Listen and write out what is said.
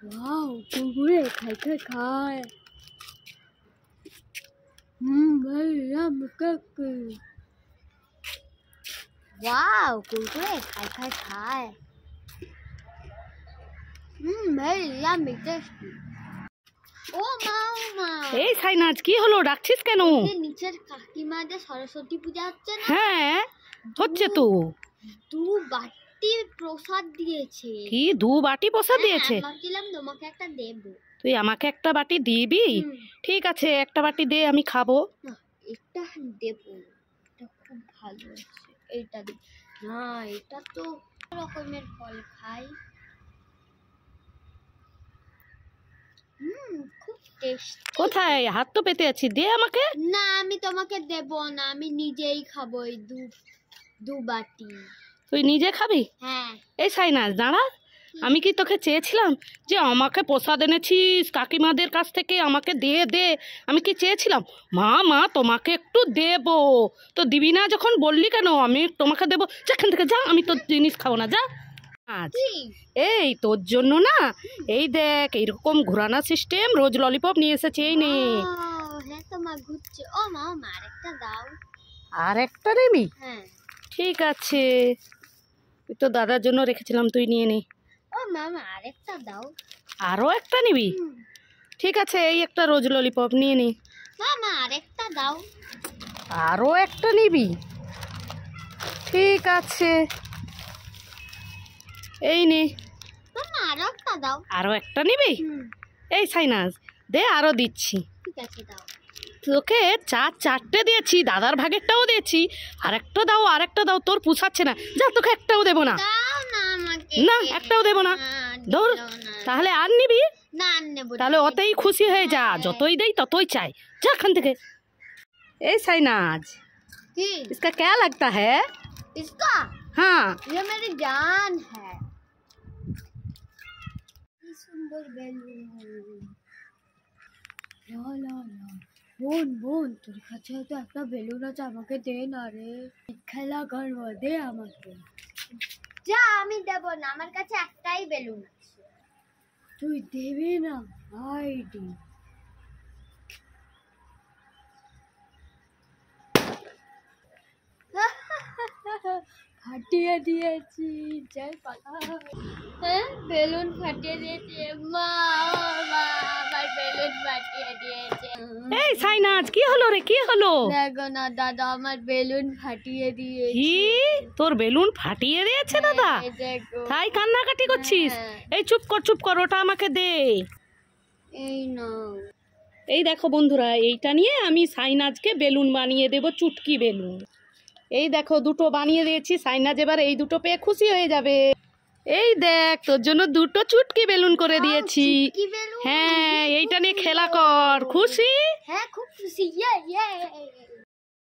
Wow Kurkure खाए खाए खाए भैया वाओ कुरकुरे खाए खाए खाए भैया टेस्टी ও মা এই সাইনাজ কি হলো, ডাকছিস কেন? নিচের কাকিমা যে সরস্বতী পূজা হচ্ছে না? হ্যাঁ হচ্ছে তো। দু বাটি প্রসাদ দিয়েছে। কি দু বাটি প্রসাদ দিয়েছে? ভাবছিলাম তোমাকে একটা দেব। তুই আমাকে একটা বাটি দিবি? ঠিক আছে একটা বাটি দে, আমি খাবো। এটা দেব, এটা খুব ভালো আছে। এইটা দে না, এটা তো রকমের ফল খাই। খুব টেস্টি। কোথায়? হাত তো পেতে আছি, দে আমাকে। না আমি তোমাকে দেব না, আমি নিজেই খাবো এই দু বাটি। তুই নিজে খাবি? হ্যাঁ। এই সাইনাজ দাঁড়া, আমি কি তোকে চেয়েছিলাম যে আমাকে প্রসাদ এনেছিস কাকিমাদের কাছ থেকে, আমাকে দিয়ে দে? আমি কি চেয়েছিলাম মা মা তোমাকে একটু দেব? তো দিবি না যখন বললি কেন আমি তোমাকে দেবো? যেখান থেকে যা, আমি তোর জিনিস খাবো না, যা। এই তোর জন্য না, এই দেখ এইরকম ঘোরানো সিস্টেম, রোজ ললিপপ নিয়ে এসেছে, এই নে। হ্যাঁ তো মা ঘুরছে। ও মা আরেকটা দাও। আর একটা নেবি? হ্যাঁ ঠিক আছে, তুই তো দাদার জন্য রেখেছিলাম, তুই নিয়ে নে। ও মামা আরেকটা দাও। আরও একটা নিবি? ঠিক আছে, এই একটা রোজ ললিপপ নিয়ে নে। মামা আরেকটা দাও। আরও একটা নিবি? ঠিক আছে, এই নে। মামা আরো একটা দাও। আরও একটা নিবি? এই সাইনাজ দে, আরও দিচ্ছি। ঠিক আছে দাও। তোকে চারটে দিয়েছি, দাদার ভাগেরটাও দিয়েছি, আরেকটা দাও আরেকটা দাও, তোর পুষাচ্ছে না, যা তোকে একটাও দেবো না। দাও না আমাকে। না একটাও দেবো না, ধর। তাহলে আর নিবি? না নেব। তাহলে অতই খুশি হয়ে যা, যতই দেই ততই চাই, যা এখান থেকে। এই সাইনাজ কি इसका क्या लगता है? इसका? हाँ ये मेरी जान है। কি সুন্দর বেলুন। লা লা লা বোন তোর কাছে তো একটা বেলুন আছে, আমাকে দে না রে, খেলা করবো, দে আমাকে। যা আমি দেব না, আমার কাছে একটাই বেলুন আছে। তুই দেবে না? আইডি ফাটিয়ে দিয়েছি, যাই পালা। হ্যাঁ বেলুন ফাটিয়ে দিয়েছে মা, আমার বেলুন ফাটিয়ে দিয়েছে। এই সাইনাজ কি হলো রে, কি হলো? দেখো না দাদা, আমার বেলুন ফাটিয়ে দিয়েছে। কি তোর বেলুন ফাটিয়ে দিয়েছে দাদা? দেখো তাই কান্নাকাটি করছিস? এই চুপ কর, ওটা আমাকে দে। এই না, এই দেখো বন্ধুরা, এইটা নিয়ে আমি সাইনাজকে বেলুন বানিয়ে দেব, চুটকি বেলুন। এই দেখো দুটো বানিয়ে দিয়েছি, সাইনাজ এবার এই দুটো পেয়ে খুশি হয়ে যাবে। এই দেখ তোর জন্য দুটো চুটকি বেলুন করে দিয়েছি। হ্যাঁ এইটা নিয়ে খেলা কর, খুশি? হ্যাঁ খুব খুশি।